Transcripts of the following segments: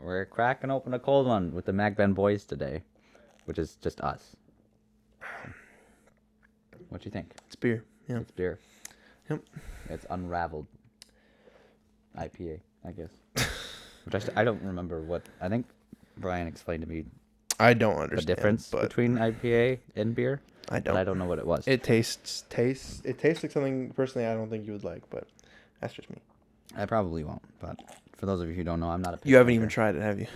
we're cracking open a cold one with the Macben boys today, which is just us. What do you think? It's beer. Yeah. It's beer. Yep. It's unraveled IPA, I guess. Which I don't remember what. I think Brian explained to me I don't understand the difference between IPA and beer. I don't. But I don't know what it was. It tastes. It tastes like something personally I don't think you would like, but that's just me. I probably won't. But for those of you who don't know, I'm not a. You haven't even tried it, have you?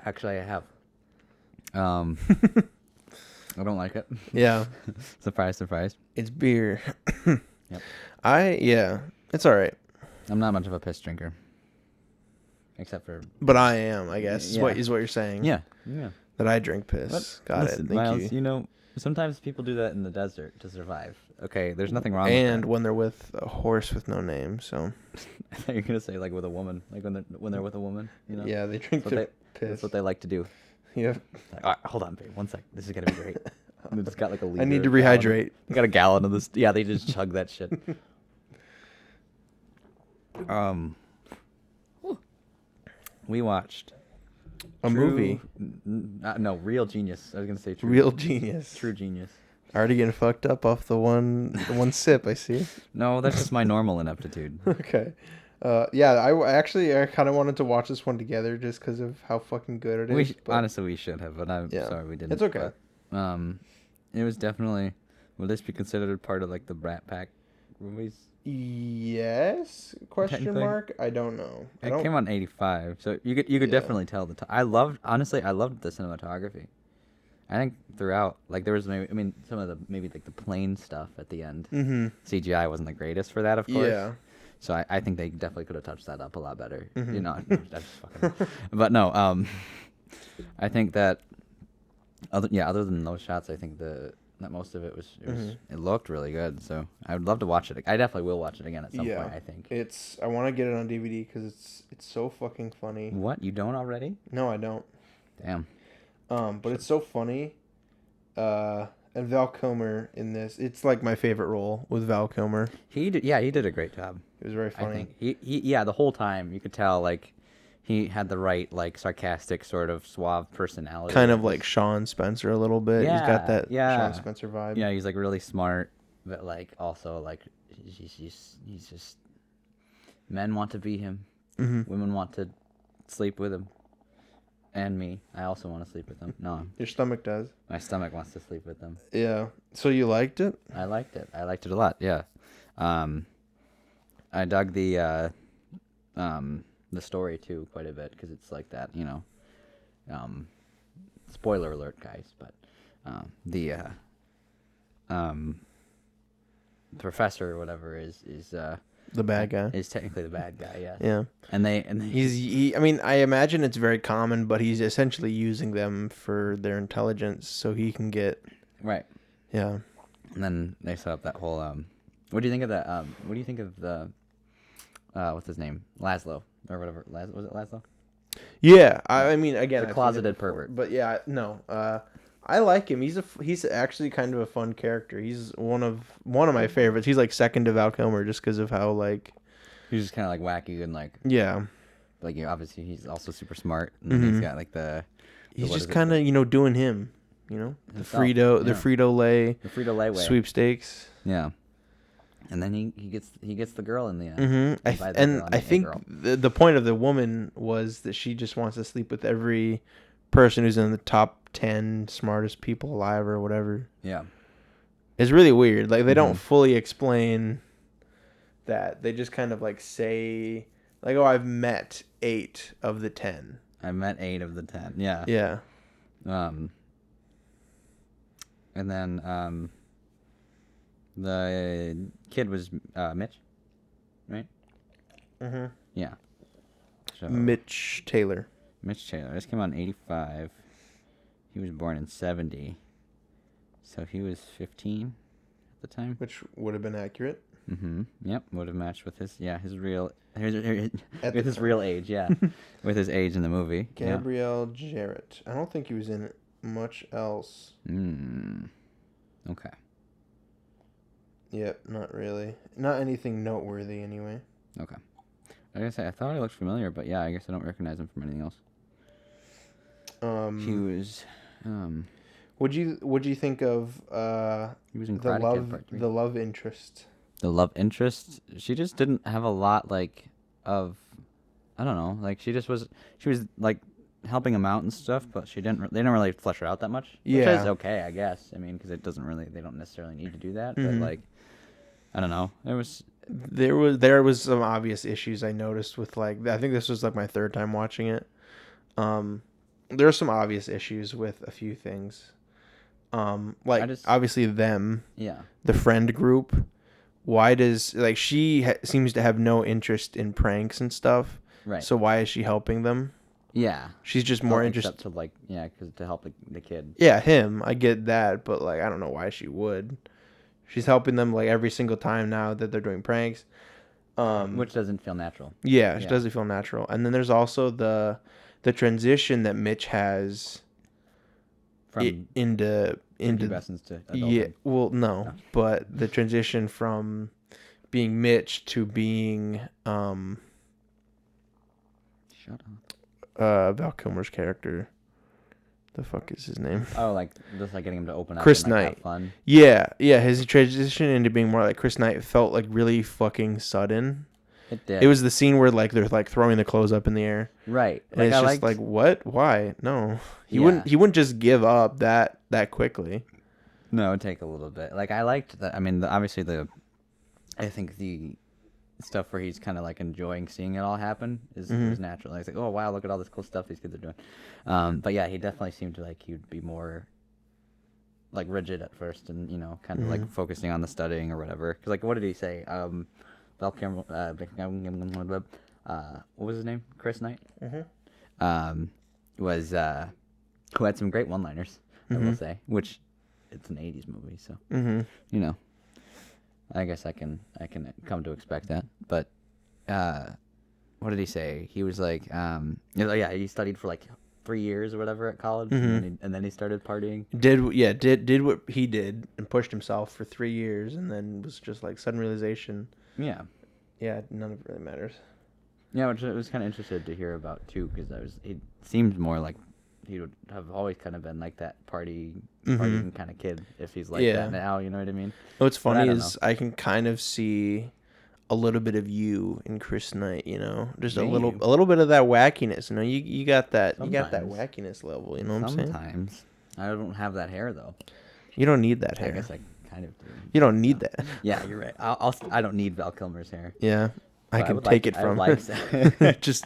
Actually, I have. I don't like it. Yeah. Surprise, surprise. It's beer. Yep. It's all right. I'm not much of a piss drinker. Except for... But I am, I guess, Yeah. is what you're saying. Yeah. That I drink piss. Got Listen, it. Thank Miles, you. sometimes people do that in the desert to survive. Okay, there's nothing wrong with that. And when they're with a horse with no name, so... I thought you were going to say, like, with a woman. Like, when they're with a woman, Yeah, they drink their piss. That's what they like to do. Yeah. Like, all right, hold on, babe. 1 sec. This is going to be great. They just got, like, a liter. I need to gallon. rehydrate. They got a gallon of this. Yeah, they just chug that shit. We watched A movie. No, Real Genius. I was gonna say True. Real Genius. True Genius. Already getting fucked up off the one sip, I see. No, that's just my normal ineptitude. Okay. I kind of wanted to watch this one together just because of how fucking good it is. Honestly, we should have, but I'm sorry we didn't. It's okay. But, it was definitely. Will this be considered part of like the Brat Pack movies? Yes? Question mark? I don't know. It came out in '85, so you could definitely tell the time. I loved the cinematography. I think throughout, like there was some of the maybe like the plane stuff at the end. Mm-hmm. CGI wasn't the greatest for that, of course. Yeah. So I think they definitely could have touched that up a lot better. Mm-hmm. You know, that's just fucking. But no, I think that other than those shots, I think that most of it was it looked really good. So I would love to watch it. I definitely will watch it again at some point. I think. I want to get it on DVD because it's so fucking funny. What, you don't already? No, I don't. Damn. But it's so funny. And Val Kilmer in this, it's like my favorite role with Val Kilmer. He did a great job. It was very funny. I think he the whole time you could tell like he had the right like sarcastic sort of suave personality. Kind of like Sean Spencer a little bit. Yeah, he's got that yeah. Sean Spencer vibe. Yeah, he's like really smart, but like also like he's just men want to be him, women want to sleep with him. And me. I also want to sleep with them. No. Your stomach does. My stomach wants to sleep with them. Yeah. So you liked it? I liked it. I liked it a lot, yeah. I dug the story, too, quite a bit, because it's like that, you know. Spoiler alert, guys, but the professor or whatever is the bad guy. Is technically the bad guy, yes. Yeah. And they I mean, I imagine it's very common, but he's essentially using them for their intelligence so he can get... Right. Yeah. And then they set up that whole what do you think of that what do you think of the what's his name? Laszlo or whatever. Was it Laszlo? Yeah. I mean, again, the closeted pervert. But yeah, no. I like him. He's actually kind of a fun character. He's one of my favorites. He's like second to Val Kilmer just because of how like he's just kind of like wacky and like like obviously he's also super smart and he's got like he's just kind of doing him, the Frito-Lay way sweepstakes. Yeah. And then he gets the girl in the end. Mm-hmm. I think the point of the woman was that she just wants to sleep with every person who's in the top 10 smartest people alive or whatever. Yeah. It's really weird. Like they don't fully explain that. They just kind of like say like, "Oh, I've met 8 of the 10." I met 8 of the 10. Yeah. Yeah. And then the kid was Mitch, right? Mm-hmm. Yeah. So Mitch Taylor. This came out in '85. He was born in '70, so he was 15 at the time. Which would have been accurate. Mm-hmm. Yep, would have matched with his real age. Yeah, with his age in the movie. Gabrielle Jarrett. I don't think he was in much else. Okay. Yep, not really. Not anything noteworthy, anyway. Okay. like I say, I thought he looked familiar, but yeah, I guess I don't recognize him from anything else. He was, What'd you think of he was in Karate Kid Part 3. the love interest? The love interest, she just didn't have a lot like of, I don't know, like she was like helping him out and stuff, but they didn't really flesh her out that much, which Yeah. is okay, I guess. I mean, because they don't necessarily need to do that, but Mhm. like, I don't know, There was some obvious issues I noticed with, like, I think this was like my third time watching it. There are some obvious issues with a few things. Like obviously yeah, the friend group. Why does, like, she seems to have no interest in pranks and stuff. right, So why is she helping them? yeah. She's just more Except interested. to like, yeah, because to help the kid. Yeah, him. I get that, but like I don't know why she would. She's helping them like every single time now that they're doing pranks. Which doesn't feel natural. Yeah, it doesn't feel natural. And then there's also the transition that Mitch has From into pubescence to adulthood. yeah. Well, no, but the transition from being Mitch to being Shut up. Val Kilmer's character. The fuck is his name? Oh, like just like getting him to open up. Chris and, like, Knight. have fun. Yeah. His transition into being more like Chris Knight felt like really fucking sudden. It did. It was the scene where like they're like throwing the clothes up in the air. Right. And it's just like, what? Why? No. He wouldn't just give up that quickly. No, it'd take a little bit. Like, I liked that. I mean, obviously I think the stuff where he's kind of like enjoying seeing it all happen is natural. Like, it's like, oh wow, look at all this cool stuff these kids are doing. But yeah, he definitely seemed to like he'd be more like rigid at first, and kind of like focusing on the studying or whatever. Because like, what did he say? Val Kilmer, what was his name? Chris Knight. Was who had some great one-liners, I will say. Which it's an '80s movie, so I guess I can come to expect that. But what did he say? He was like, he studied for like 3 years or whatever at college, and then he started partying. Did what he did and pushed himself for 3 years, and then was just like sudden realization. Yeah. Yeah, none of it really matters. Yeah, which I was kind of interested to hear about too, because he seemed more like he would have always kind of been like that partying kind of kid if he's like that now. You know what I mean? What's funny is I can kind of see a little bit of you in Chris Knight. Just a little bit of that wackiness. You got that. Sometimes. You got that wackiness level. You know what I'm saying? Sometimes I don't have that hair though. You don't need that hair. I guess I kind of do. You don't need that. Yeah, you're right. I don't need Val Kilmer's hair. Yeah, I can take it from just.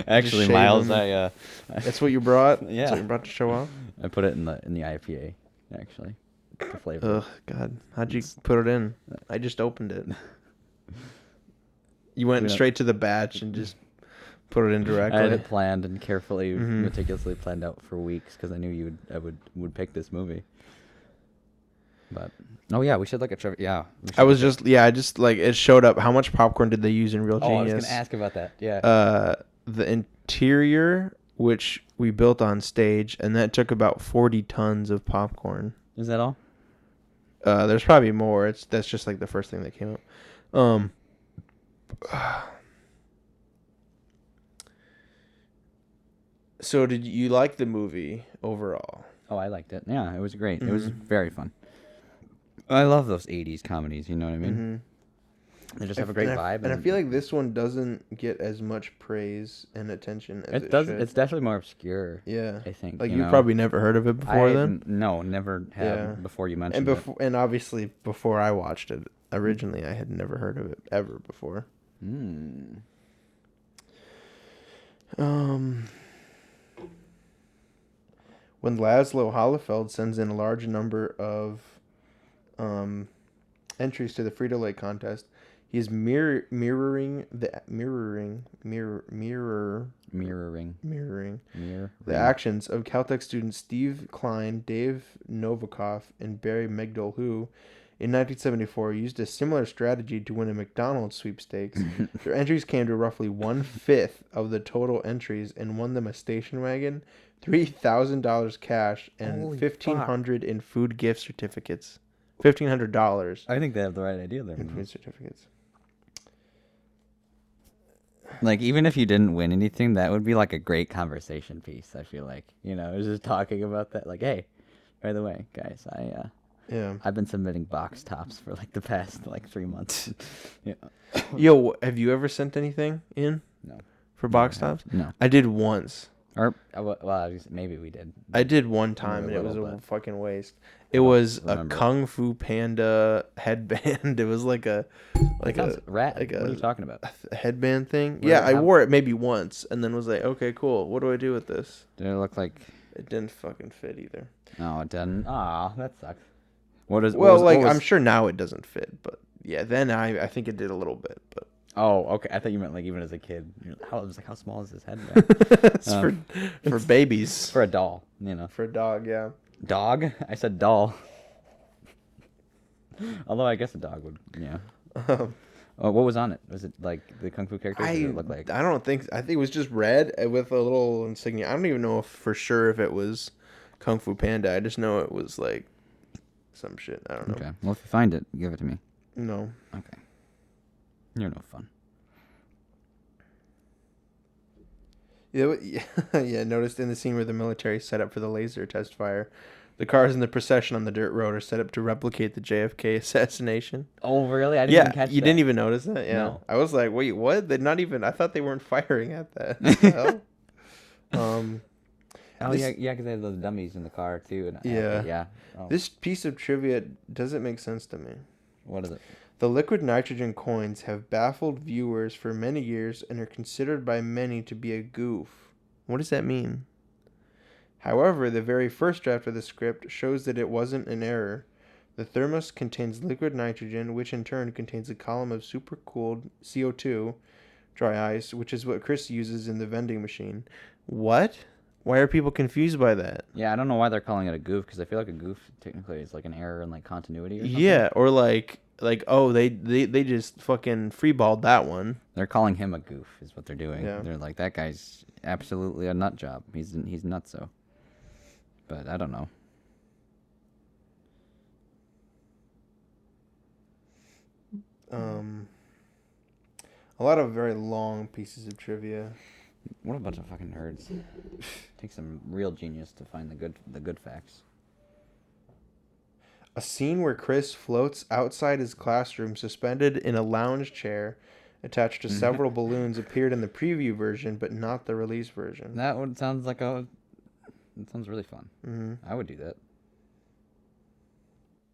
Actually, just Miles, that's what you brought. Yeah, that's what you brought to show off. I put it in the IPA, actually. The flavor. Ugh, God, how'd you put it in? I just opened it. You went straight to the batch and just put it in directly. I had it planned and carefully, meticulously planned out for weeks because I knew I would pick this movie. But we should look at trivia. Yeah, I just like it showed up. How much popcorn did they use in Real Genius? I was gonna ask about that. Yeah. The interior, which we built on stage, and that took about 40 tons of popcorn. Is that all? There's probably more. That's just like the first thing that came up. So did you like the movie overall? Oh, I liked it. Yeah, it was great. It was very fun. I love those 80s comedies, you know what I mean? They just have a great vibe. And I feel like this one doesn't get as much praise and attention as it does. should. It's definitely more obscure. Yeah. I think. Like, you've probably never heard of it before then? No, never have before you mentioned it. And obviously, before I watched it, originally, I had never heard of it ever before. When Laszlo Hollefeld sends in a large number of entries to the Frito-Lay contest, he is mirroring the actions of Caltech students Steve Klein, Dave Novikov, and Barry Migdal, who, in 1974, used a similar strategy to win a McDonald's sweepstakes. Their entries came to roughly 1/5 of the total entries and won them a station wagon, $3,000 cash, and $1,500 in food gift certificates. $1,500. I think they have the right idea there. In food certificates. Like, even if you didn't win anything, that would be like a great conversation piece. I feel like, just talking about that. Like, hey, by the way, guys, Yeah. I've been submitting box tops for like the past like 3 months. Yeah. Yo, have you ever sent anything in No. for Never box have. tops? No. I did once. Or well, maybe we did. I did one Only time, a and it was little, a but fucking waste. I It don't was a remember. Kung Fu Panda headband. It was like a That sounds rad. like What are you a talking about? headband thing. What Yeah, I how- wore it maybe once, and then was like, okay, cool. What do I do with this? Did it look like? It didn't fucking fit either. No, it didn't. Aw, that sucks. What is? Well, what like was, I'm sure now it doesn't fit, but yeah, then I think it did a little bit, but Oh, okay. I thought you meant like even as a kid. I was like, how small is this headband? it's for babies. For a doll, For a dog, yeah. Dog? I said doll. Although I guess a dog would, yeah. What was on it? Was it like the Kung Fu characters? What did it look like? I don't think I think it was just red with a little insignia. I don't even know if for sure if it was Kung Fu Panda. I just know it was like some shit. I don't know. Okay. Well, if you find it, give it to me. No. Okay. You're no fun. Yeah, yeah. Noticed in the scene where the military set up for the laser test fire, the cars in the procession on the dirt road are set up to replicate the JFK assassination. Oh, really? I didn't even catch that. You didn't even notice that? Yeah. No. I was like, wait, what? They're not even. I thought they weren't firing at that. What the hell? Oh, yeah, because they had those dummies in the car, too. And, Yeah. yeah. Oh. This piece of trivia doesn't make sense to me. What is it? The liquid nitrogen coins have baffled viewers for many years and are considered by many to be a goof. What does that mean? However, the very first draft of the script shows that it wasn't an error. The thermos contains liquid nitrogen, which in turn contains a column of supercooled CO2, dry ice, which is what Chris uses in the vending machine. What? Why are people confused by that? Yeah, I don't know why they're calling it a goof, because I feel like a goof technically is like an error in like continuity or something. Yeah, or like oh they just fucking freeballed that one. They're calling him a goof is what they're doing. Yeah. They're like, that guy's absolutely a nut job. He's nutso. But I don't know. A lot of very long pieces of trivia. What a bunch of fucking nerds. Takes some real genius to find the good facts. A scene where Chris floats outside his classroom suspended in a lounge chair attached to several balloons appeared in the preview version but not the release version. That would sounds like it sounds really fun. Mm-hmm. I would do that.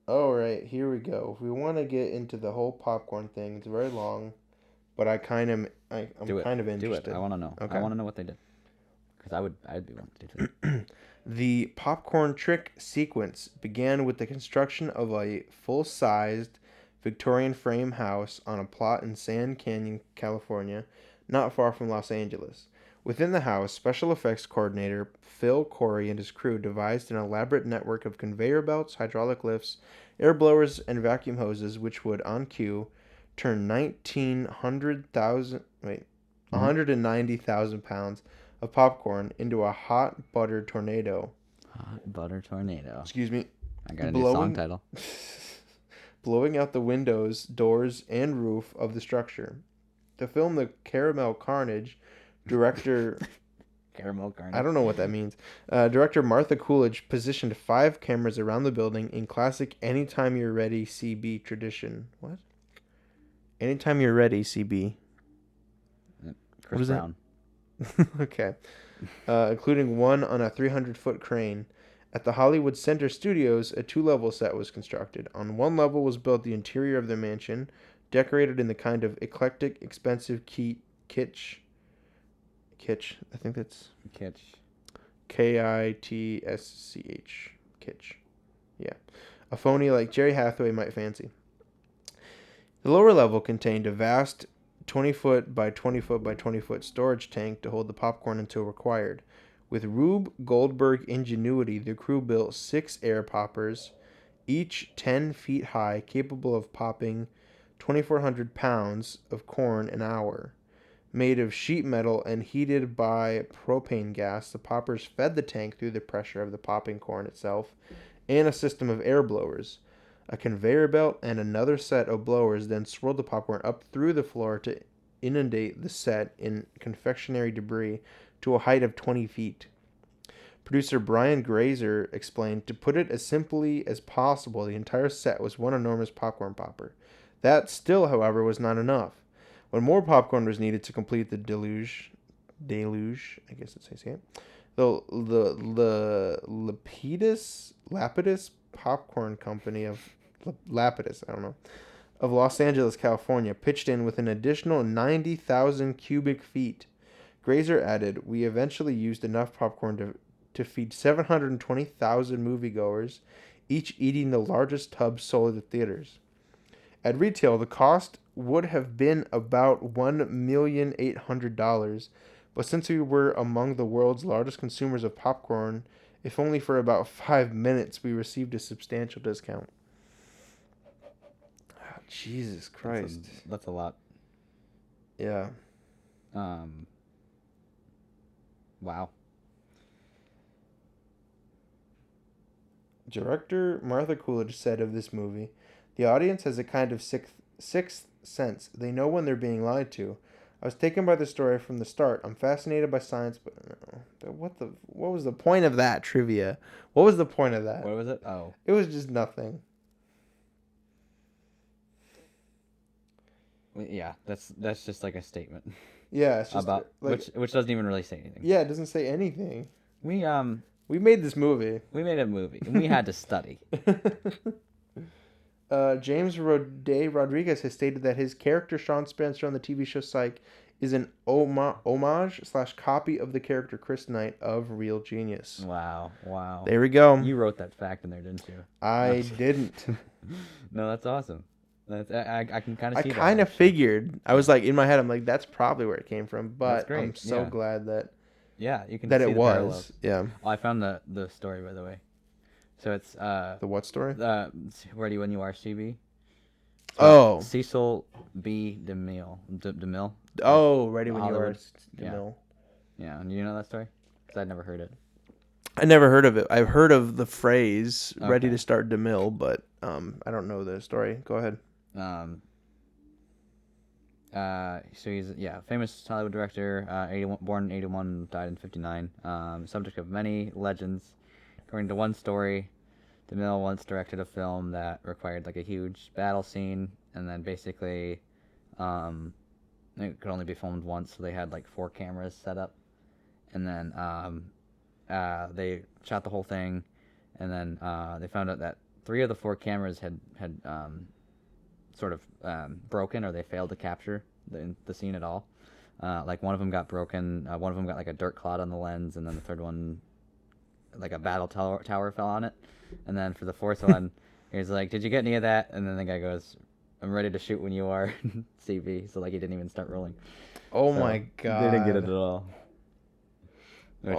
All right, here we go. If we want to get into the whole popcorn thing, it's very long, but I'm kind of interested. Do it. I want to know. Okay. I want to know what they did. Because I'd be willing to do that. The popcorn trick sequence began with the construction of a full-sized Victorian frame house on a plot in Sand Canyon, California, not far from Los Angeles. Within the house, special effects coordinator Phil Corey and his crew devised an elaborate network of conveyor belts, hydraulic lifts, air blowers, and vacuum hoses, which would, on cue, turn 190,000 pounds of popcorn into a hot butter tornado. Hot butter tornado. Excuse me. I got a new song title. Blowing out the windows, doors, and roof of the structure. To film the Caramel Carnage, director... Caramel Carnage. I don't know what that means. Director Martha Coolidge positioned 5 cameras around the building in classic Anytime You're Ready CB tradition. What? Anytime You're Ready CB. Chris Brown. Okay. Including one on a 300-foot crane. At the Hollywood Center Studios, a 2-level set was constructed. On one level was built the interior of the mansion, decorated in the kind of eclectic, expensive kitsch. I think that's... Kitsch. Kitsch. Kitsch. Yeah. A phony like Jerry Hathaway might fancy. The lower level contained a vast 20-foot by 20-foot by 20-foot storage tank to hold the popcorn until required. With Rube Goldberg ingenuity, the crew built 6 air poppers, each 10 feet high, capable of popping 2,400 pounds of corn an hour. Made of sheet metal and heated by propane gas, the poppers fed the tank through the pressure of the popping corn itself and a system of air blowers. A conveyor belt and another set of blowers then swirled the popcorn up through the floor to inundate the set in confectionery debris to a height of 20 feet. Producer Brian Grazer explained, to put it as simply as possible, the entire set was one enormous popcorn popper. That still, however, was not enough. When more popcorn was needed to complete the deluge, I guess that's how you say it, the Lapidus Popcorn Company of Lapidus, I don't know, of Los Angeles, California, pitched in with an additional 90,000 cubic feet. Grazer added, we eventually used enough popcorn to feed 720,000 moviegoers, each eating the largest tub sold at theaters. At retail, the cost would have been about $1,800,000, but since we were among the world's largest consumers of popcorn, if only for about 5 minutes, we received a substantial discount. Oh, Jesus Christ. That's a lot. Yeah. Wow. Director Martha Coolidge said of this movie, the audience has a kind of sixth sense. They know when they're being lied to. I was taken by the story from the start. I'm fascinated by science, but what was the point of that trivia? What was the point of that? What was it? Oh. It was just nothing. Yeah, that's just like a statement. Yeah, it's just about like, which doesn't even really say anything. Yeah, it doesn't say anything. We made this movie. We made a movie, and we had to study. James Rodriguez has stated that his character Sean Spencer on the TV show Psych is an homage/copy of the character Chris Knight of Real Genius. Wow. There we go. You wrote that fact in there, didn't you? I didn't. No, that's awesome. I can kind of see that. I kind of figured. I was like, in my head, I'm like, that's probably where it came from. But I'm so glad that. Yeah, you can that see it the was. parallels. Yeah. Oh, I found the story, by the way. So it's the what story? Ready When You Are, CB. So Cecil B. DeMille. DeMille. Oh, Ready When You Are, DeMille. Yeah. And you know that story? Because I'd never heard it. I never heard of it. I've heard of the phrase "ready to start DeMille," but I don't know the story. Go ahead. So he's famous Hollywood director, born in 81, died in 59. Subject of many legends. According to one story, DeMille once directed a film that required like a huge battle scene, and then basically, it could only be filmed once, so they had like 4 cameras set up, and then they shot the whole thing, and then they found out that 3 of the 4 cameras had sort of broken, or they failed to capture the scene at all. Like one of them got broken, one of them got like a dirt clot on the lens, and then the third one, like a battle tower fell on it. And then for the 4th one, he's like, "Did you get any of that?" And then the guy goes, "I'm ready to shoot when you are." CB. So like he didn't even start rolling. Oh my god! They didn't get it at all. Which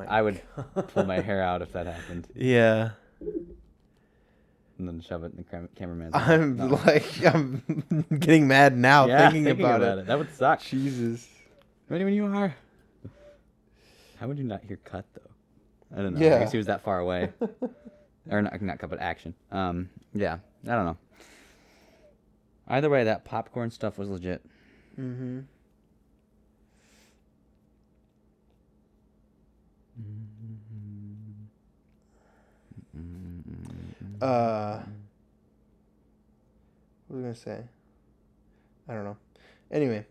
I would pull my hair out if that happened. Yeah. And then shove it in the cameraman's I'm getting mad now thinking about it. That would suck. Jesus. Ready when you are. How would you not hear cut though? I don't know. Yeah. I guess he was that far away. Or not cut, but action. Yeah. I don't know. Either way, that popcorn stuff was legit. Mm-hmm. What was I gonna say? I don't know. Anyway,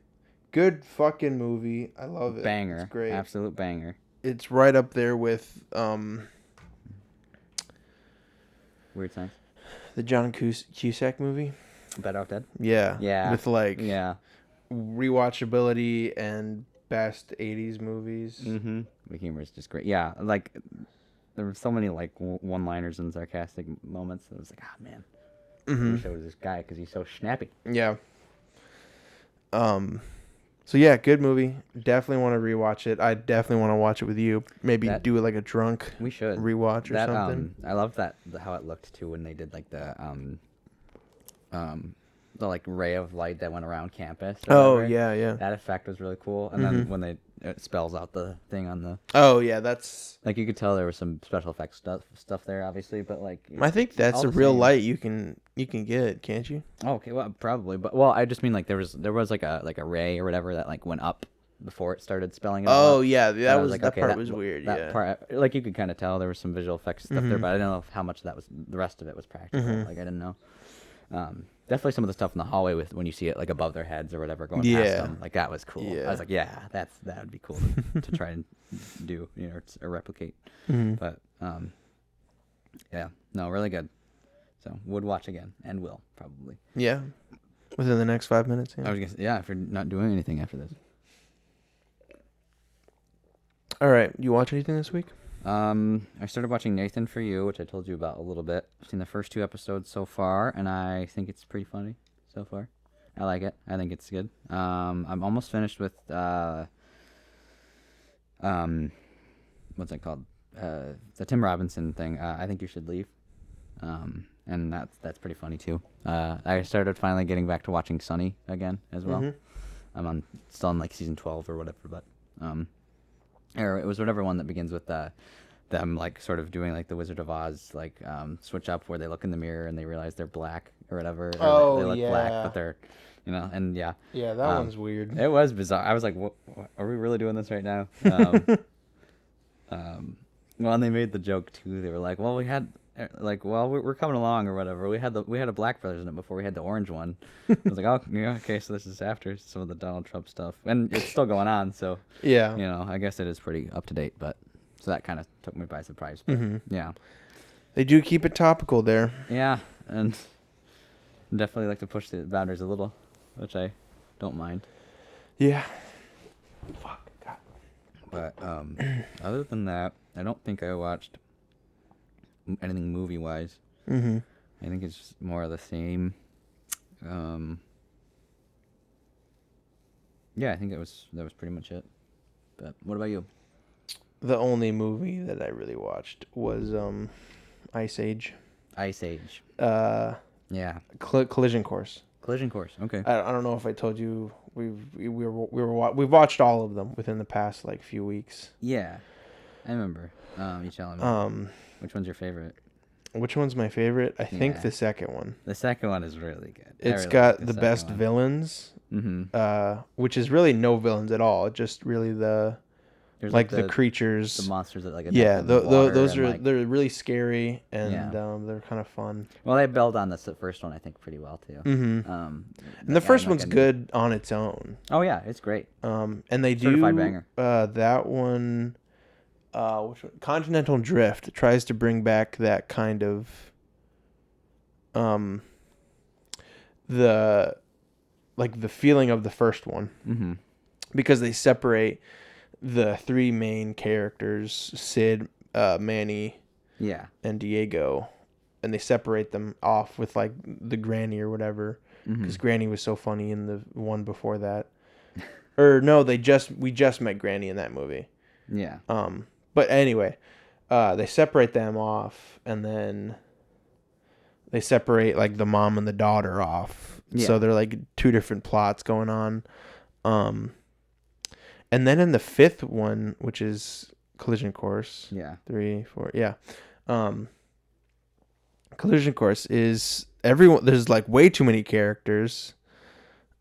good fucking movie. I love it. Banger. It's great. Absolute banger. It's right up there with Weird Science. The John Cusack movie. Better Off Dead? Yeah. Yeah. With rewatchability and best 80s movies. Mm-hmm. The humor is just great. Yeah, like there were so many like one-liners and sarcastic moments. It was like, man, I wish I was this guy because he's so snappy. Yeah. So yeah, good movie. Definitely want to rewatch it. I definitely want to watch it with you. Maybe do it like a drunk. We should rewatch or something. I love that how it looked too when they did like the the like ray of light that went around campus. Oh whatever. yeah. That effect was really cool. And then when it spells out the thing on the. Oh yeah, that's. Like you could tell there was some special effects stuff there, obviously, but like. I think that's a real light you can get, can't you? Oh, okay, well probably, but well, I just mean like there was like a ray or whatever that like went up before it started spelling it all Oh out. yeah, that was like, that okay, part was weird. That part, like you could kind of tell there was some visual effects stuff there, but I didn't know how much of that was. The rest of it was practical. Like I didn't know. Definitely some of the stuff in the hallway with when you see it like above their heads or whatever going past them, like that was cool. Yeah. I was like, that would be cool to try and do, or replicate. But yeah, no, really good. So would watch again and will probably. Yeah, within the next 5 minutes. Yeah. I was gonna say, if you're not doing anything after this. All right, you watch anything this week? I started watching Nathan For You, which I told you about a little bit. I've seen the first 2 episodes so far, and I think it's pretty funny so far. I like it. I think it's good. I'm almost finished with what's it called? The Tim Robinson thing. I Think You Should Leave. And that's pretty funny too. I started finally getting back to watching Sunny again as well. I'm still on like season 12 or whatever, but or it was whatever one that begins with them like sort of doing like the Wizard of Oz like switch up where they look in the mirror and they realize they're black or whatever. Or they look black, but they're and yeah. Yeah, that one's weird. It was bizarre. I was like, what, are we really doing this right now? Well, and they made the joke too. They were like, well, we're coming along or whatever. We had a black president before we had the orange one. I was like, oh, yeah, okay, so this is after some of the Donald Trump stuff, and it's still going on. So yeah, I guess it is pretty up to date. But so that kind of took me by surprise. But, yeah, they do keep it topical there. Yeah, and definitely like to push the boundaries a little, which I don't mind. Yeah. Fuck. God. But other than that, I don't think I watched anything movie-wise. I think it's just more of the same. Yeah, I think that was pretty much it. But what about you? The only movie that I really watched was Ice Age. Ice Age. Yeah. Collision Course. Collision Course. Okay. I don't know if I told you we've watched all of them within the past like few weeks. Yeah, I remember you telling me. Which one's your favorite? Which one's my favorite? I think the second one. The second one is really good. It's got the best villains. Which is really no villains at all. Just really the the creatures, the monsters that those are they're really scary and they're kind of fun. Well, they build on the first one I think pretty well too. And the first one's good on its own. Oh yeah, it's great. And they Certified banger. That one. Which one? Continental Drift tries to bring back that kind of the feeling of the first one, because they separate the 3 main characters, Sid, Manny, and Diego, and they separate them off with like the granny or whatever, because Granny was so funny in the one before that. Or no, we just met Granny in that movie. Yeah. But anyway, they separate them off, and then they separate like the mom and the daughter off. Yeah. So they're like 2 different plots going on. And then in the 5th one, which is Collision Course. Yeah. 3, 4. Yeah. Collision Course is everyone. There's like way too many characters.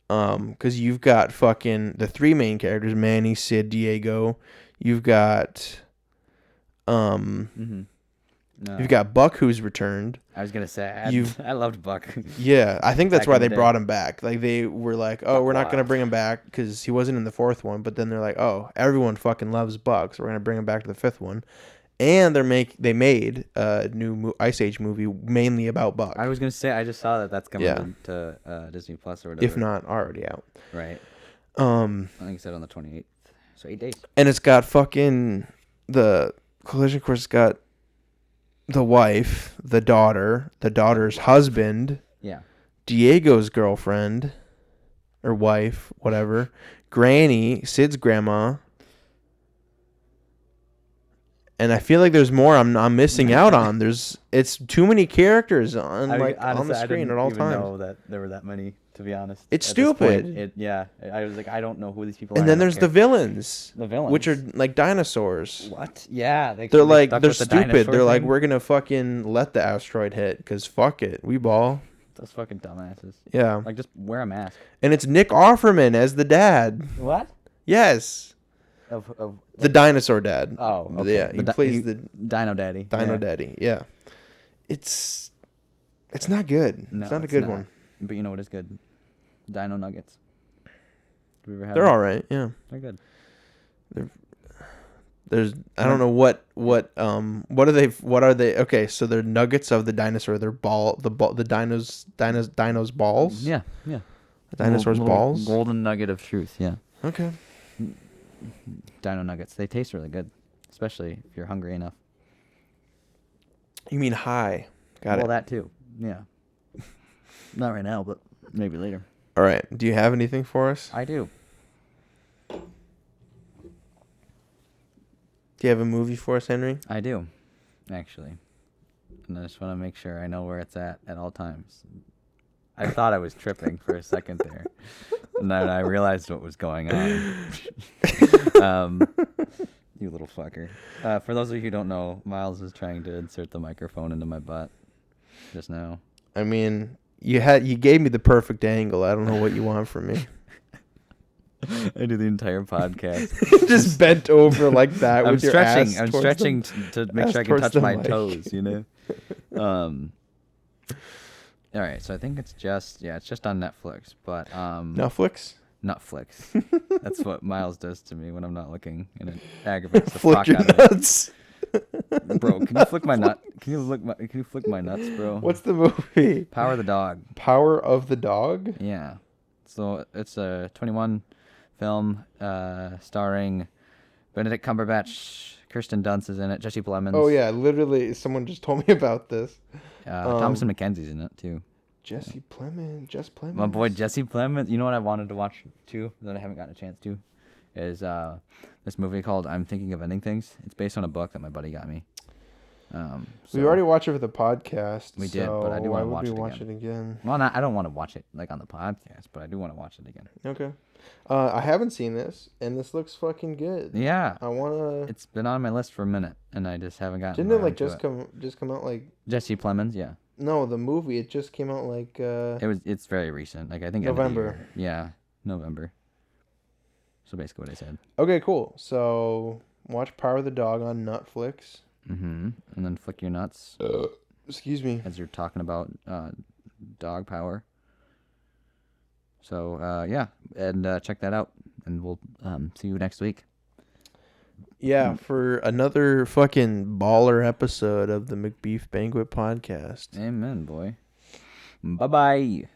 Because you've got fucking the 3 main characters: Manny, Sid, Diego. You've got you've got Buck, who's returned. I was gonna say I loved Buck. Yeah, I think that's why they brought him back. Like they were like, oh, we're not gonna bring him back because he wasn't in the 4th one. But then they're like, oh, everyone fucking loves Buck, so we're gonna bring him back to the 5th one. And they made a new Ice Age movie mainly about Buck. I was gonna say I just saw that's coming to Disney Plus or whatever. If not already out. Right. I think it said on the 28th. So 8 days. And it's got fucking the Collision Course got the wife, the daughter, the daughter's husband, Diego's girlfriend or wife, whatever, Granny, Sid's grandma, and I feel like there's more I'm missing out on. It's too many characters on the screen at all times. I didn't even know that there were that many to be honest. It's At this point, stupid. I was like, I don't know who these people are. And I then don't there's care. the villains. The villains, which are like dinosaurs. What? Yeah, They're like stuck they're with the stupid. dinosaur They're like thing. we're gonna fucking let the asteroid hit because fuck it, we ball. Those fucking dumbasses. Yeah. Like, just wear a mask. And it's Nick Offerman as the dad. What? Yes. Of The dinosaur dad. Oh, okay. Yeah, he plays the Dino Daddy. Dino Daddy. Yeah. It's not good. No, it's not a it's good not. one. But you know what is good? Dino Nuggets. Have you ever had They're them? all right. Yeah. They're good. There's I don't know what are they? Okay, so they're nuggets of the dinosaur. They're the dino's balls. Yeah, yeah. The dinosaur's Little balls. Golden nugget of truth. Yeah. Okay. Dino Nuggets. They taste really good, especially if you're hungry enough. You mean high? Got Well, it. that too. Yeah. Not right now, but maybe later. All right. Do you have anything for us? I do. Do you have a movie for us, Henry? I do, actually. And I just want to make sure I know where it's at all times. I thought I was tripping for a second there. And then I realized what was going on. You little fucker. For those of you who don't know, Miles was trying to insert the microphone into my butt just now. I mean, you gave me the perfect angle. I don't know what you want from me. I do the entire podcast. Just bent over like that I'm with your stretching. ass I'm towards stretching the- to make ass sure I can towards touch the my mic. toes, you know? All right, so I think it's just on Netflix, but Netflix? Netflix. That's what Miles does to me when I'm not looking, and it aggravates the Flick fuck your out of me. nuts. Bro, can you flick my nut? Can you flick my nuts, bro? What's the movie? Power of the Dog? Power of the Dog? Yeah. So it's a 21 film starring Benedict Cumberbatch, Kirsten Dunst is in it, Jesse Plemons. Oh yeah, literally, someone just told me about this. Thomasin McKenzie's in it too. Jess Plemons. My boy Jesse Plemons. You know what I wanted to watch too that I haven't gotten a chance to is this movie called I'm Thinking of Ending Things. It's based on a book that my buddy got me. We already watched it for the podcast. We did, but I do why want to would watch we it watch it again? Well, I don't want to watch it like on the podcast, but I do want to watch it again. Okay. I haven't seen this, and this looks fucking good. Yeah. I wanna. It's been on my list for a minute, and I just haven't gotten. Didn't it like around to just come out like? Jesse Plemons? Yeah. No, the movie. It just came out like. It's very recent. Like I think end of the November. year. Yeah, November. So basically what I said. Okay, cool. So watch Power of the Dog on Netflix. Mm-hmm. And then flick your nuts. Excuse me. As you're talking about dog power. So yeah, and check that out, and we'll see you next week. Yeah, for another fucking baller episode of the Macbeef-Banquet podcast. Amen, boy. Bye-bye.